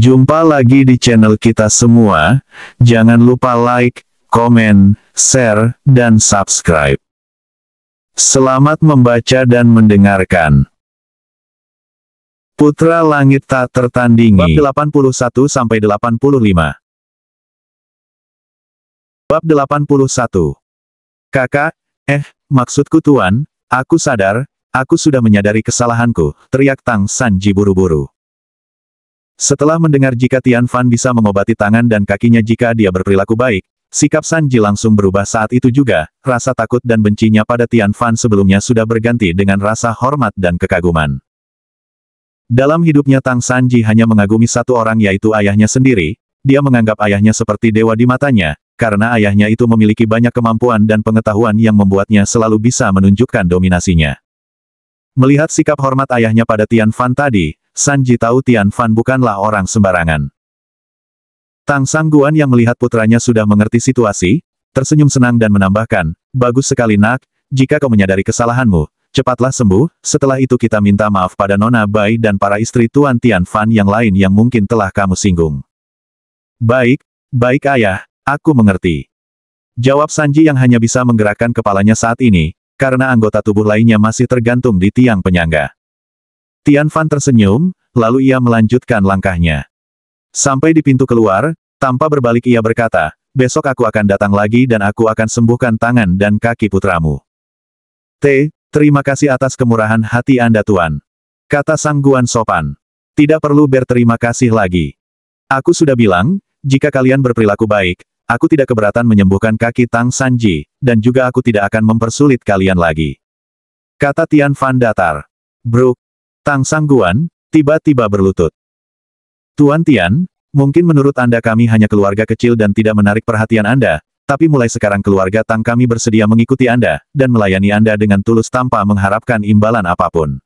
Jumpa lagi di channel kita semua, jangan lupa like, komen, share, dan subscribe. Selamat membaca dan mendengarkan. Putra Langit Tak Tertandingi. Bab 81-85. Bab 81. Kakak, maksudku Tuan, aku sadar, aku sudah menyadari kesalahanku, teriak Tang Sanji buru-buru. Setelah mendengar jika Tian Fan bisa mengobati tangan dan kakinya jika dia berperilaku baik, sikap Sanji langsung berubah saat itu juga, rasa takut dan bencinya pada Tian Fan sebelumnya sudah berganti dengan rasa hormat dan kekaguman. Dalam hidupnya Tang Sanji hanya mengagumi satu orang yaitu ayahnya sendiri, dia menganggap ayahnya seperti dewa di matanya, karena ayahnya itu memiliki banyak kemampuan dan pengetahuan yang membuatnya selalu bisa menunjukkan dominasinya. Melihat sikap hormat ayahnya pada Tian Fan tadi, Sanji tahu Tian Fan bukanlah orang sembarangan. Tang Sangguan yang melihat putranya sudah mengerti situasi, tersenyum senang dan menambahkan, "Bagus sekali nak, jika kau menyadari kesalahanmu, cepatlah sembuh, setelah itu kita minta maaf pada Nona Bai dan para istri Tuan Tian Fan yang lain yang mungkin telah kamu singgung." "Baik, baik ayah, aku mengerti," jawab Sanji yang hanya bisa menggerakkan kepalanya saat ini, karena anggota tubuh lainnya masih tergantung di tiang penyangga. Tian Fan tersenyum, lalu ia melanjutkan langkahnya. Sampai di pintu keluar, tanpa berbalik ia berkata, "Besok aku akan datang lagi dan aku akan sembuhkan tangan dan kaki putramu." Terima kasih atas kemurahan hati Anda Tuan," kata Sangguan sopan. "Tidak perlu berterima kasih lagi. Aku sudah bilang, jika kalian berperilaku baik, aku tidak keberatan menyembuhkan kaki Tang Sanji, dan juga aku tidak akan mempersulit kalian lagi," kata Tian Fan datar. "Bruk." Tang Sangguan tiba-tiba berlutut. "Tuan Tian, mungkin menurut Anda kami hanya keluarga kecil dan tidak menarik perhatian Anda, tapi mulai sekarang keluarga Tang kami bersedia mengikuti Anda, dan melayani Anda dengan tulus tanpa mengharapkan imbalan apapun."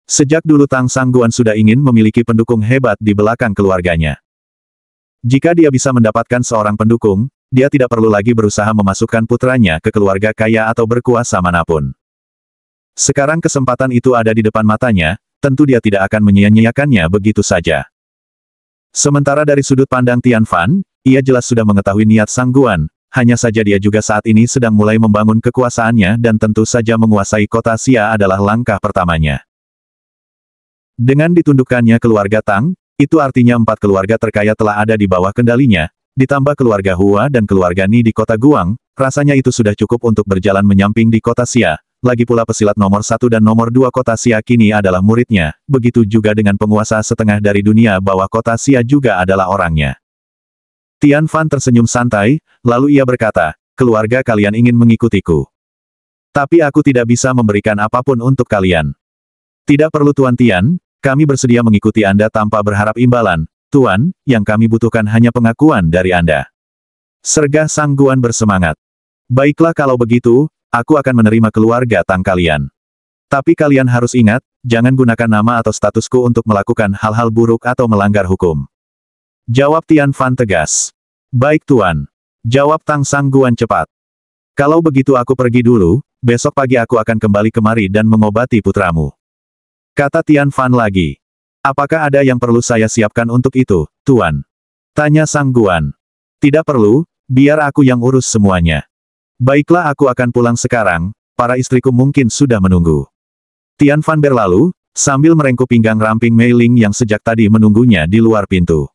Sejak dulu Tang Sangguan sudah ingin memiliki pendukung hebat di belakang keluarganya. Jika dia bisa mendapatkan seorang pendukung, dia tidak perlu lagi berusaha memasukkan putranya ke keluarga kaya atau berkuasa manapun. Sekarang kesempatan itu ada di depan matanya, tentu dia tidak akan menyia-nyiakannya begitu saja. Sementara dari sudut pandang Tian Fan, ia jelas sudah mengetahui niat Sangguan, hanya saja dia juga saat ini sedang mulai membangun kekuasaannya dan tentu saja menguasai kota Xia adalah langkah pertamanya. Dengan ditundukkannya keluarga Tang, itu artinya 4 keluarga terkaya telah ada di bawah kendalinya, ditambah keluarga Hua dan keluarga Ni di kota Guang, rasanya itu sudah cukup untuk berjalan menyamping di kota Xia. Lagi pula pesilat nomor 1 dan nomor 2 kota Xia kini adalah muridnya, begitu juga dengan penguasa setengah dari dunia bawah kota Xia juga adalah orangnya. Tian Fan tersenyum santai, lalu ia berkata, "Keluarga kalian ingin mengikutiku. Tapi aku tidak bisa memberikan apapun untuk kalian." "Tidak perlu Tuan Tian, kami bersedia mengikuti Anda tanpa berharap imbalan, Tuan, yang kami butuhkan hanya pengakuan dari Anda," sergah Sangguan bersemangat. "Baiklah kalau begitu, aku akan menerima keluarga Tang kalian. Tapi kalian harus ingat, jangan gunakan nama atau statusku untuk melakukan hal-hal buruk atau melanggar hukum," jawab Tian Fan tegas. "Baik Tuan," jawab Tang Sangguan cepat. "Kalau begitu aku pergi dulu, besok pagi aku akan kembali kemari dan mengobati putramu," kata Tian Fan lagi. "Apakah ada yang perlu saya siapkan untuk itu, Tuan?" tanya Sangguan. "Tidak perlu, biar aku yang urus semuanya. Baiklah aku akan pulang sekarang, para istriku mungkin sudah menunggu." Tian Fan berlalu, sambil merengkuh pinggang ramping Mei Ling yang sejak tadi menunggunya di luar pintu.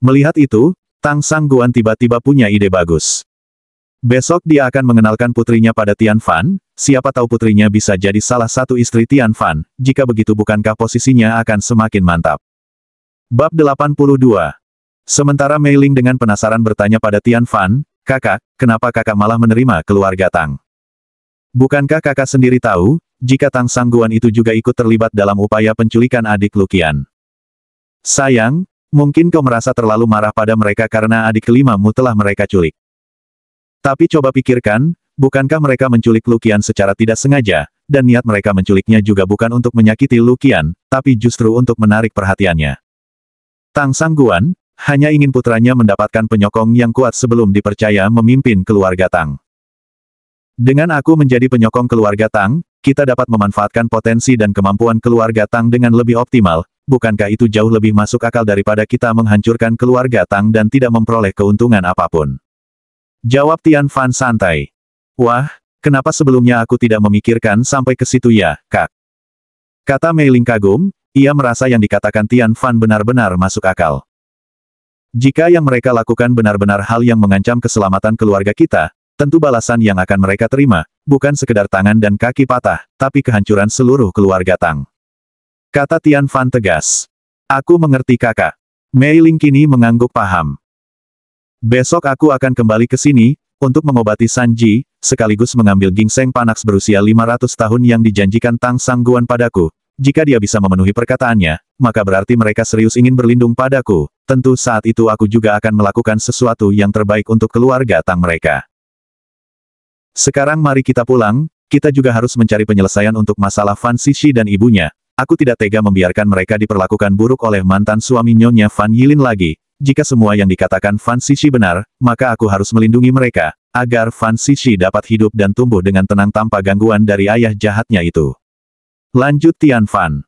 Melihat itu, Tang Sangguan tiba-tiba punya ide bagus. Besok dia akan mengenalkan putrinya pada Tian Fan, siapa tahu putrinya bisa jadi salah satu istri Tian Fan, jika begitu bukankah posisinya akan semakin mantap. Bab 82. Sementara Mei Ling dengan penasaran bertanya pada Tian Fan, "Kakak, kenapa kakak malah menerima keluarga Tang? Bukankah kakak sendiri tahu, jika Tang Sangguan itu juga ikut terlibat dalam upaya penculikan adik Luqian? Sayang, mungkin kau merasa terlalu marah pada mereka karena adik kelimamu telah mereka culik. Tapi coba pikirkan, bukankah mereka menculik Luqian secara tidak sengaja, dan niat mereka menculiknya juga bukan untuk menyakiti Luqian, tapi justru untuk menarik perhatiannya. Tang Sangguan hanya ingin putranya mendapatkan penyokong yang kuat sebelum dipercaya memimpin keluarga Tang. Dengan aku menjadi penyokong keluarga Tang, kita dapat memanfaatkan potensi dan kemampuan keluarga Tang dengan lebih optimal, bukankah itu jauh lebih masuk akal daripada kita menghancurkan keluarga Tang dan tidak memperoleh keuntungan apapun? Jawab Tian Fan santai. Wah, kenapa sebelumnya aku tidak memikirkan sampai ke situ ya, Kak? Kata Mei Ling kagum, ia merasa yang dikatakan Tian Fan benar-benar masuk akal. Jika yang mereka lakukan benar-benar hal yang mengancam keselamatan keluarga kita, tentu balasan yang akan mereka terima, bukan sekedar tangan dan kaki patah, tapi kehancuran seluruh keluarga Tang. Kata Tian Fan tegas. Aku mengerti kakak. Mei Ling kini mengangguk paham. Besok aku akan kembali ke sini, untuk mengobati Sanji, sekaligus mengambil ginseng Panax berusia 500 tahun yang dijanjikan Tang Sangguan padaku. Jika dia bisa memenuhi perkataannya, maka berarti mereka serius ingin berlindung padaku. Tentu saat itu aku juga akan melakukan sesuatu yang terbaik untuk keluarga Tang mereka. Sekarang mari kita pulang, kita juga harus mencari penyelesaian untuk masalah Fan Xixi dan ibunya. Aku tidak tega membiarkan mereka diperlakukan buruk oleh mantan suami Nyonya Fan Yilin lagi. Jika semua yang dikatakan Fan Xixi benar, maka aku harus melindungi mereka, agar Fan Xixi dapat hidup dan tumbuh dengan tenang tanpa gangguan dari ayah jahatnya itu. Lanjut Tian Fan.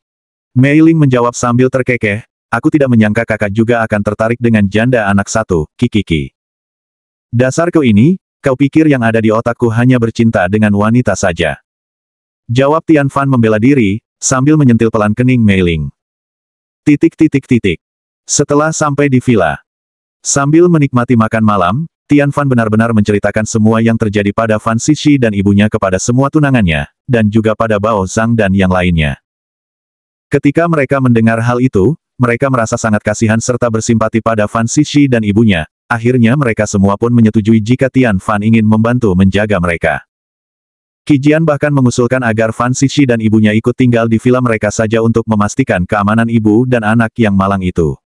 Mei Ling menjawab sambil terkekeh, aku tidak menyangka kakak juga akan tertarik dengan janda anak satu, Kikiki. Dasar kau ini, kau pikir yang ada di otakku hanya bercinta dengan wanita saja. Jawab Tian Fan membela diri, sambil menyentil pelan kening Mei Ling. Setelah sampai di villa. Sambil menikmati makan malam, Tian Fan benar-benar menceritakan semua yang terjadi pada Fan Xixi dan ibunya kepada semua tunangannya, dan juga pada Bao Zhang dan yang lainnya. Ketika mereka mendengar hal itu, mereka merasa sangat kasihan serta bersimpati pada Fan Xixi dan ibunya. Akhirnya mereka semua pun menyetujui jika Tian Fan ingin membantu menjaga mereka. Qijian bahkan mengusulkan agar Fan Xixi dan ibunya ikut tinggal di villa mereka saja untuk memastikan keamanan ibu dan anak yang malang itu.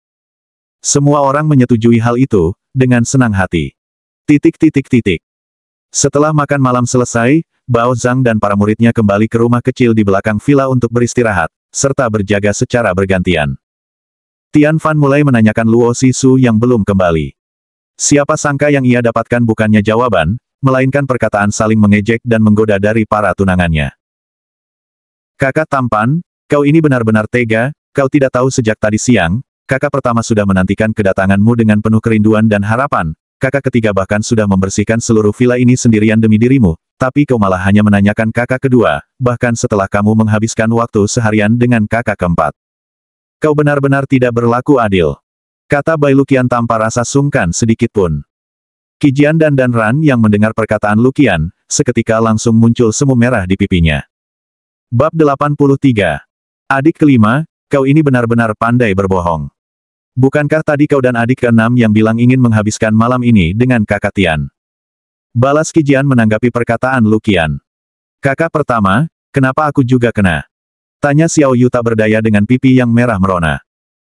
Semua orang menyetujui hal itu, dengan senang hati. Setelah makan malam selesai, Bao Zhang dan para muridnya kembali ke rumah kecil di belakang villa untuk beristirahat, serta berjaga secara bergantian. Tian Fan mulai menanyakan Luo Sisu yang belum kembali. Siapa sangka yang ia dapatkan bukannya jawaban, melainkan perkataan saling mengejek dan menggoda dari para tunangannya. Kakak tampan, kau ini benar-benar tega, kau tidak tahu sejak tadi siang, kakak pertama sudah menantikan kedatanganmu dengan penuh kerinduan dan harapan. Kakak ketiga bahkan sudah membersihkan seluruh villa ini sendirian demi dirimu, tapi kau malah hanya menanyakan kakak kedua, bahkan setelah kamu menghabiskan waktu seharian dengan kakak keempat. Kau benar-benar tidak berlaku adil. Kata Bai Luqian tanpa rasa sungkan sedikitpun. Qijian dan Ran yang mendengar perkataan Luqian, seketika langsung muncul semu merah di pipinya. Bab 83. Adik kelima, kau ini benar-benar pandai berbohong. Bukankah tadi kau dan adik keenam yang bilang ingin menghabiskan malam ini dengan kakak Tian? Balas Qijian menanggapi perkataan Luqian. Kakak pertama, kenapa aku juga kena? Tanya Xiao Yu tak berdaya dengan pipi yang merah merona.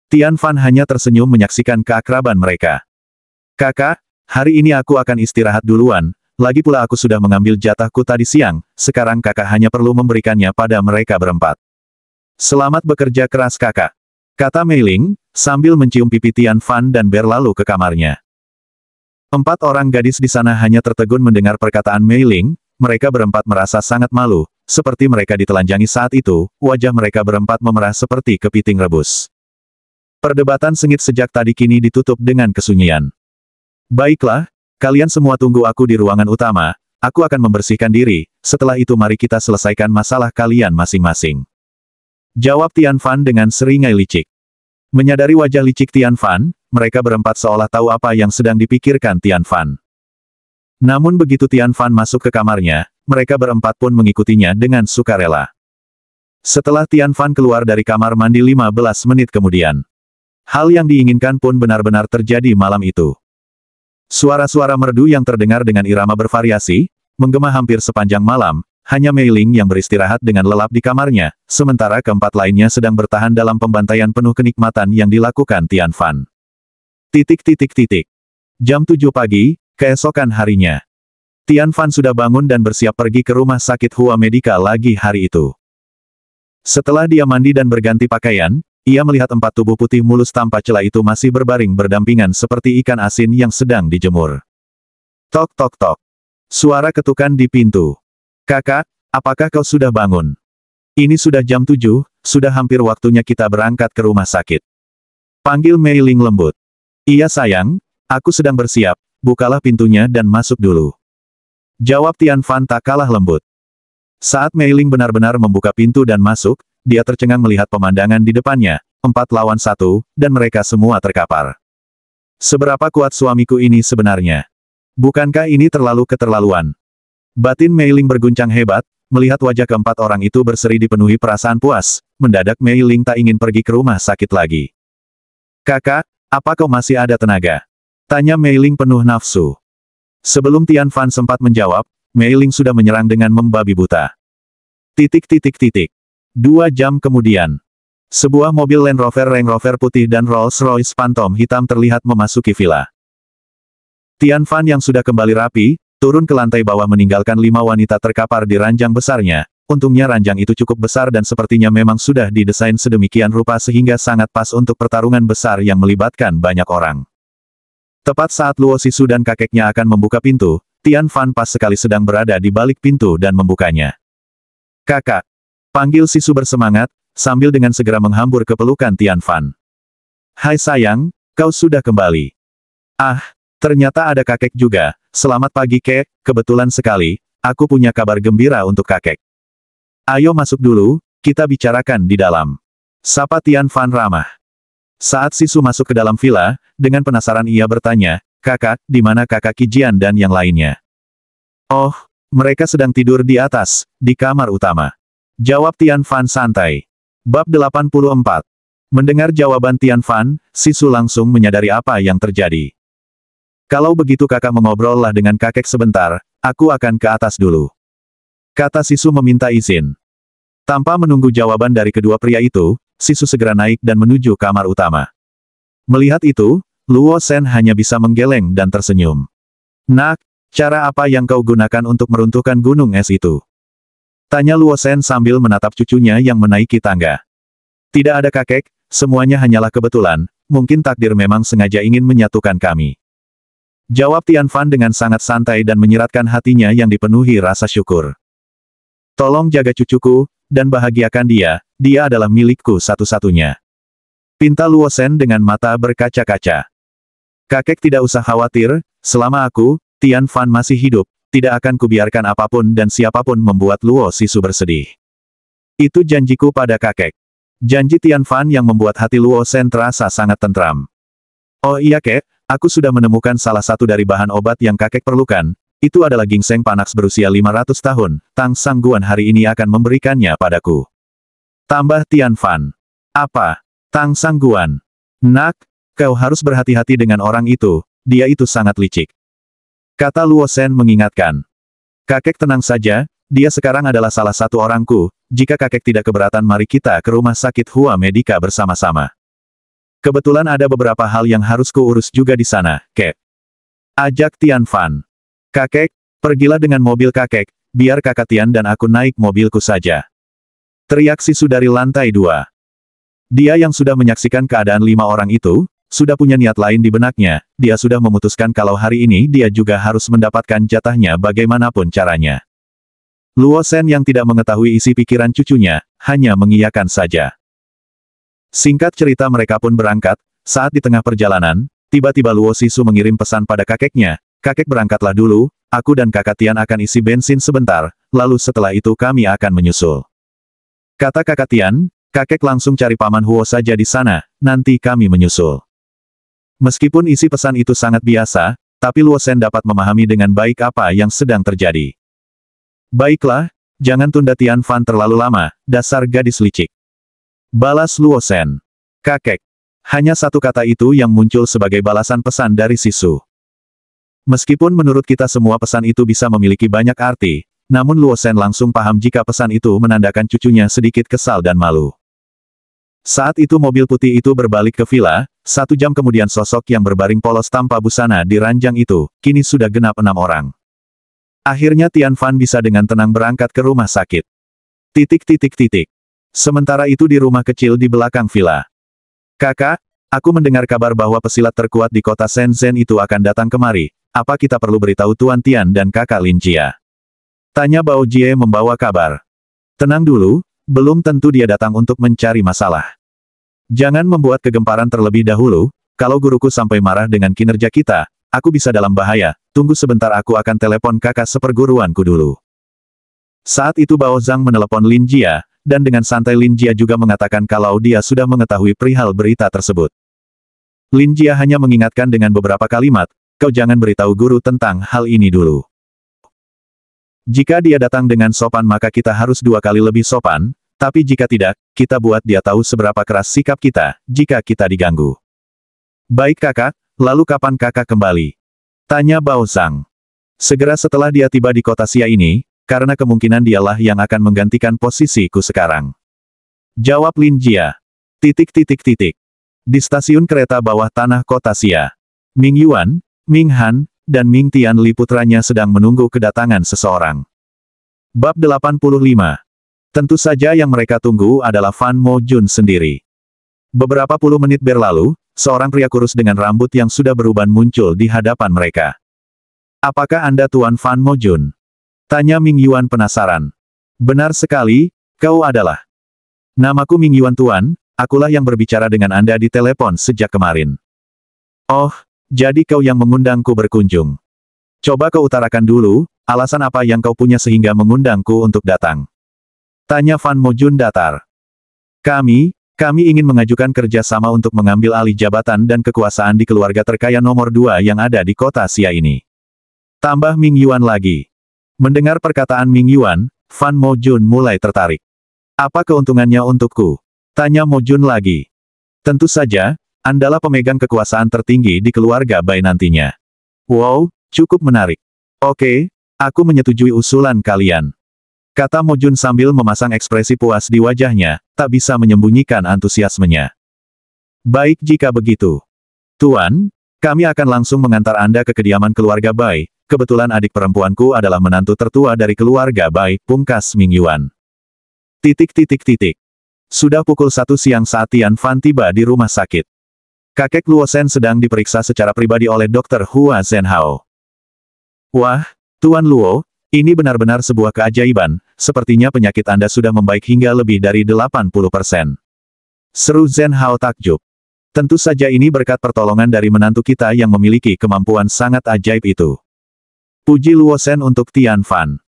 Tian Fan hanya tersenyum menyaksikan keakraban mereka. Kakak, hari ini aku akan istirahat duluan, lagi pula aku sudah mengambil jatahku tadi siang, sekarang kakak hanya perlu memberikannya pada mereka berempat. Selamat bekerja keras kakak. Kata Mei Ling, sambil mencium pipi Tian Fan dan berlalu ke kamarnya. 4 orang gadis di sana hanya tertegun mendengar perkataan Mei Ling, mereka berempat merasa sangat malu, seperti mereka ditelanjangi saat itu, wajah mereka berempat memerah seperti kepiting rebus. Perdebatan sengit sejak tadi kini ditutup dengan kesunyian. Baiklah, kalian semua tunggu aku di ruangan utama, aku akan membersihkan diri, setelah itu mari kita selesaikan masalah kalian masing-masing. Jawab Tian Fan dengan seringai licik. Menyadari wajah licik Tian Fan, mereka berempat seolah tahu apa yang sedang dipikirkan Tian Fan. Namun begitu Tian Fan masuk ke kamarnya, mereka berempat pun mengikutinya dengan sukarela. Setelah Tian Fan keluar dari kamar mandi 15 menit kemudian. Hal yang diinginkan pun benar-benar terjadi malam itu. Suara-suara merdu yang terdengar dengan irama bervariasi, menggema hampir sepanjang malam. Hanya Mei Ling yang beristirahat dengan lelap di kamarnya, sementara keempat lainnya sedang bertahan dalam pembantaian penuh kenikmatan yang dilakukan Tian Fan. Jam 7 pagi, keesokan harinya. Tian Fan sudah bangun dan bersiap pergi ke rumah sakit Hua Medica lagi hari itu. Setelah dia mandi dan berganti pakaian, ia melihat 4 tubuh putih mulus tanpa celah itu masih berbaring berdampingan seperti ikan asin yang sedang dijemur. Tok tok tok. Suara ketukan di pintu. Kakak, apakah kau sudah bangun? Ini sudah jam 7, sudah hampir waktunya kita berangkat ke rumah sakit. Panggil Mei Ling lembut. Iya sayang, aku sedang bersiap, bukalah pintunya dan masuk dulu. Jawab Tian Fan tak kalah lembut. Saat Mei Ling benar-benar membuka pintu dan masuk, dia tercengang melihat pemandangan di depannya, 4 lawan 1, dan mereka semua terkapar. Seberapa kuat suamiku ini sebenarnya? Bukankah ini terlalu keterlaluan? Batin Mei Ling berguncang hebat, melihat wajah keempat orang itu berseri dipenuhi perasaan puas, mendadak Mei Ling tak ingin pergi ke rumah sakit lagi. Kakak, apa kau masih ada tenaga? Tanya Mei Ling penuh nafsu. Sebelum Tian Fan sempat menjawab, Mei Ling sudah menyerang dengan membabi buta. 2 jam kemudian. Sebuah mobil Land Rover putih dan Rolls-Royce Phantom hitam terlihat memasuki villa. Tian Fan yang sudah kembali rapi, turun ke lantai bawah meninggalkan 5 wanita terkapar di ranjang besarnya. Untungnya ranjang itu cukup besar dan sepertinya memang sudah didesain sedemikian rupa sehingga sangat pas untuk pertarungan besar yang melibatkan banyak orang. Tepat saat Luo Sisu dan kakeknya akan membuka pintu, Tian Fan pas sekali sedang berada di balik pintu dan membukanya. Kakak, panggil Sisu bersemangat, sambil dengan segera menghambur ke pelukan Tian Fan. Hai sayang, kau sudah kembali. Ah, ternyata ada kakek juga. Selamat pagi kek, kebetulan sekali, aku punya kabar gembira untuk kakek. Ayo masuk dulu, kita bicarakan di dalam. Sapa Tian Fan ramah. Saat Sisu masuk ke dalam villa, dengan penasaran ia bertanya, kakak, di mana kakak Kijian dan yang lainnya? Oh, mereka sedang tidur di atas, di kamar utama. Jawab Tian Fan santai. Bab 84. Mendengar jawaban Tian Fan, Sisu langsung menyadari apa yang terjadi. Kalau begitu kakak mengobrollah dengan kakek sebentar, aku akan ke atas dulu. Kata Sisu meminta izin. Tanpa menunggu jawaban dari kedua pria itu, Sisu segera naik dan menuju kamar utama. Melihat itu, Luo Shen hanya bisa menggeleng dan tersenyum. Nak, cara apa yang kau gunakan untuk meruntuhkan gunung es itu? Tanya Luo Shen sambil menatap cucunya yang menaiki tangga. Tidak ada kakek, semuanya hanyalah kebetulan, mungkin takdir memang sengaja ingin menyatukan kami. Jawab Tian Fan dengan sangat santai dan menyiratkan hatinya yang dipenuhi rasa syukur. Tolong jaga cucuku, dan bahagiakan dia, dia adalah milikku satu-satunya. Pinta Luo Shen dengan mata berkaca-kaca. Kakek tidak usah khawatir, selama aku, Tian Fan masih hidup, tidak akan kubiarkan apapun dan siapapun membuat Luo Sisu bersedih. Itu janjiku pada kakek. Janji Tian Fan yang membuat hati Luo Shen terasa sangat tentram. Oh iya kek, aku sudah menemukan salah satu dari bahan obat yang kakek perlukan, itu adalah ginseng panax berusia 500 tahun, Tang Sangguan hari ini akan memberikannya padaku. Tambah Tian Fan. Apa? Tang Sangguan? Nak, kau harus berhati-hati dengan orang itu, dia itu sangat licik. Kata Luo Shen mengingatkan. Kakek tenang saja, dia sekarang adalah salah satu orangku, jika kakek tidak keberatan mari kita ke rumah sakit Hua Medica bersama-sama. Kebetulan ada beberapa hal yang harus kuurus juga di sana, kek. Ajak Tian Fan. Kakek, pergilah dengan mobil kakek, biar kakak Tian dan aku naik mobilku saja. Teriak Sisu dari lantai 2. Dia yang sudah menyaksikan keadaan 5 orang itu, sudah punya niat lain di benaknya, dia sudah memutuskan kalau hari ini dia juga harus mendapatkan jatahnya bagaimanapun caranya. Luo Shen yang tidak mengetahui isi pikiran cucunya, hanya mengiyakan saja. Singkat cerita mereka pun berangkat, saat di tengah perjalanan, tiba-tiba Luo Sisu mengirim pesan pada kakeknya, kakek berangkatlah dulu, aku dan kakak Tian akan isi bensin sebentar, lalu setelah itu kami akan menyusul. Kata kakak Tian, kakek langsung cari paman Huo saja di sana, nanti kami menyusul. Meskipun isi pesan itu sangat biasa, tapi Luo Shen dapat memahami dengan baik apa yang sedang terjadi. Baiklah, jangan tunda Tian Fan terlalu lama, dasar gadis licik. Balas Luo Shen. Kakek. Hanya satu kata itu yang muncul sebagai balasan pesan dari Sisu. Meskipun menurut kita semua pesan itu bisa memiliki banyak arti, namun Luo Shen langsung paham jika pesan itu menandakan cucunya sedikit kesal dan malu. Saat itu mobil putih itu berbalik ke villa, 1 jam kemudian sosok yang berbaring polos tanpa busana di ranjang itu, kini sudah genap 6 orang. Akhirnya Tian Fan bisa dengan tenang berangkat ke rumah sakit. Sementara itu di rumah kecil di belakang villa. Kakak, aku mendengar kabar bahwa pesilat terkuat di kota Shenzhen itu akan datang kemari, apa kita perlu beritahu Tuan Tian dan kakak Lin Jia? Tanya Bao Jie membawa kabar. Tenang dulu, belum tentu dia datang untuk mencari masalah. Jangan membuat kegemparan terlebih dahulu, kalau guruku sampai marah dengan kinerja kita, aku bisa dalam bahaya, tunggu sebentar aku akan telepon kakak seperguruanku dulu. Saat itu Bao Zhang menelepon Lin Jia, dan dengan santai Lin Jia juga mengatakan kalau dia sudah mengetahui perihal berita tersebut. Lin Jia hanya mengingatkan dengan beberapa kalimat, kau jangan beritahu guru tentang hal ini dulu. Jika dia datang dengan sopan maka kita harus 2 kali lebih sopan, tapi jika tidak, kita buat dia tahu seberapa keras sikap kita, jika kita diganggu. Baik kakak, lalu kapan kakak kembali? Tanya Bao Zhang. Segera setelah dia tiba di kota Xia ini, karena kemungkinan dialah yang akan menggantikan posisiku sekarang. Jawab Lin Jia. Di stasiun kereta bawah tanah kota Xia, Ming Yuan, Ming Han, dan Ming Tianli putranya sedang menunggu kedatangan seseorang. Bab 85. Tentu saja yang mereka tunggu adalah Fan Mo Jun sendiri. Beberapa puluh menit berlalu, seorang pria kurus dengan rambut yang sudah beruban muncul di hadapan mereka. Apakah Anda Tuan Fan Mo Jun? Tanya Ming Yuan penasaran. Benar sekali, kau adalah. Namaku Ming Yuan Tuan, akulah yang berbicara dengan Anda di telepon sejak kemarin. Oh, jadi kau yang mengundangku berkunjung. Coba kau utarakan dulu, alasan apa yang kau punya sehingga mengundangku untuk datang. Tanya Fan Mo Jun datar. Kami ingin mengajukan kerja sama untuk mengambil alih jabatan dan kekuasaan di keluarga terkaya nomor 2 yang ada di kota Xia ini. Tambah Ming Yuan lagi. Mendengar perkataan Ming Yuan, Fan Mo Jun mulai tertarik. Apa keuntungannya untukku? Tanya Mo Jun lagi. Tentu saja, Andalah pemegang kekuasaan tertinggi di keluarga Bai nantinya. Wow, cukup menarik. Oke, aku menyetujui usulan kalian. Kata Mo Jun sambil memasang ekspresi puas di wajahnya, tak bisa menyembunyikan antusiasmenya. Baik jika begitu. Tuan, kami akan langsung mengantar Anda ke kediaman keluarga Bai, kebetulan adik perempuanku adalah menantu tertua dari keluarga Bai, pungkas Ming Yuan. Sudah pukul 1 siang saat Tian Fan tiba di rumah sakit. Kakek Luo Shen sedang diperiksa secara pribadi oleh Dr. Hua Zhenhao. Wah, Tuan Luo, ini benar-benar sebuah keajaiban, sepertinya penyakit Anda sudah membaik hingga lebih dari 80%. Seru Zhenhao takjub. Tentu saja ini berkat pertolongan dari menantu kita yang memiliki kemampuan sangat ajaib itu. Puji Luo Shen untuk Tian Fan.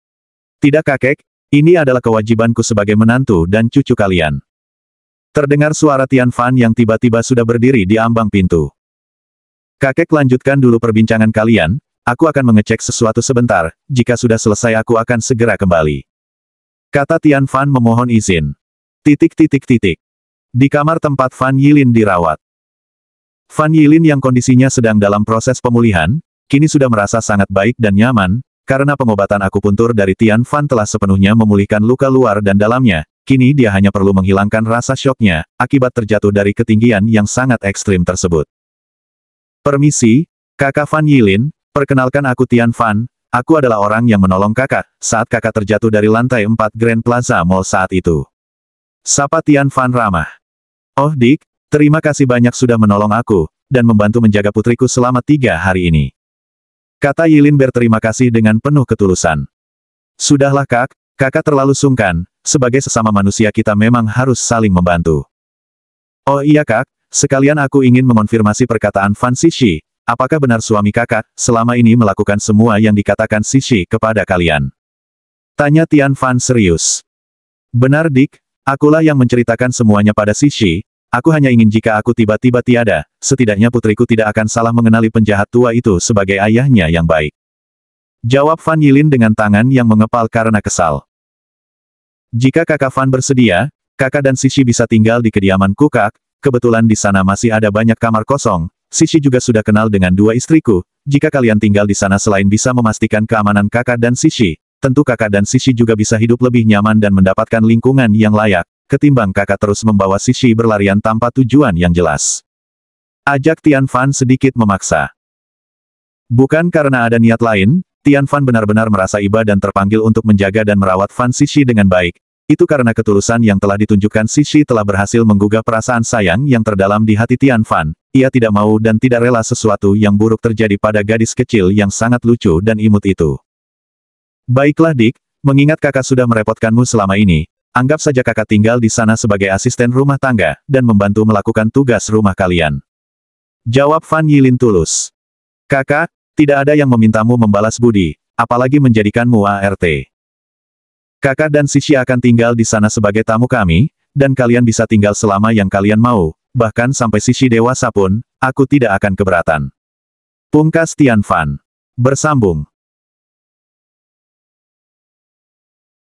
Tidak kakek, ini adalah kewajibanku sebagai menantu dan cucu kalian. Terdengar suara Tian Fan yang tiba-tiba sudah berdiri di ambang pintu. Kakek lanjutkan dulu perbincangan kalian. Aku akan mengecek sesuatu sebentar, jika sudah selesai aku akan segera kembali. Kata Tian Fan memohon izin. Di kamar tempat Fan Yilin dirawat. Fan Yilin yang kondisinya sedang dalam proses pemulihan, kini sudah merasa sangat baik dan nyaman, karena pengobatan akupuntur dari Tian Fan telah sepenuhnya memulihkan luka luar dan dalamnya, kini dia hanya perlu menghilangkan rasa syoknya, akibat terjatuh dari ketinggian yang sangat ekstrim tersebut. Permisi, kakak Fan Yilin. Perkenalkan aku Tian Fan, aku adalah orang yang menolong kakak, saat kakak terjatuh dari lantai 4 Grand Plaza Mall saat itu. Sapa Tian Fan ramah. Oh Dick, terima kasih banyak sudah menolong aku, dan membantu menjaga putriku selama 3 hari ini. Kata Yilin berterima kasih dengan penuh ketulusan. Sudahlah kakak terlalu sungkan, sebagai sesama manusia kita memang harus saling membantu. Oh iya kak, sekalian aku ingin mengonfirmasi perkataan Fan Sishi. Apakah benar suami kakak, selama ini melakukan semua yang dikatakan Sishi kepada kalian? Tanya Tian Fan serius. Benar Dick, akulah yang menceritakan semuanya pada Sishi, aku hanya ingin jika aku tiba-tiba tiada, setidaknya putriku tidak akan salah mengenali penjahat tua itu sebagai ayahnya yang baik. Jawab Fan Yilin dengan tangan yang mengepal karena kesal. Jika kakak Fan bersedia, kakak dan Sishi bisa tinggal di kediaman kukak, kebetulan di sana masih ada banyak kamar kosong. Sishi juga sudah kenal dengan 2 istriku, jika kalian tinggal di sana selain bisa memastikan keamanan kakak dan Sishi, tentu kakak dan Sishi juga bisa hidup lebih nyaman dan mendapatkan lingkungan yang layak, ketimbang kakak terus membawa Sishi berlarian tanpa tujuan yang jelas. Ajak Tian Fan sedikit memaksa. Bukan karena ada niat lain, Tian Fan benar-benar merasa iba dan terpanggil untuk menjaga dan merawat Fan Sishi dengan baik. Itu karena ketulusan yang telah ditunjukkan Sishi telah berhasil menggugah perasaan sayang yang terdalam di hati Tian Fan. Ia tidak mau dan tidak rela sesuatu yang buruk terjadi pada gadis kecil yang sangat lucu dan imut itu. Baiklah Dick, mengingat kakak sudah merepotkanmu selama ini, Anggap saja kakak tinggal di sana sebagai asisten rumah tangga, dan membantu melakukan tugas rumah kalian. Jawab Fan Yilin tulus. Kakak, tidak ada yang memintamu membalas budi, apalagi menjadikanmu ART. Kakak dan Sishi akan tinggal di sana sebagai tamu kami, dan kalian bisa tinggal selama yang kalian mau, bahkan sampai Sishi dewasa pun, aku tidak akan keberatan. Pungkas Tian Fan. Bersambung.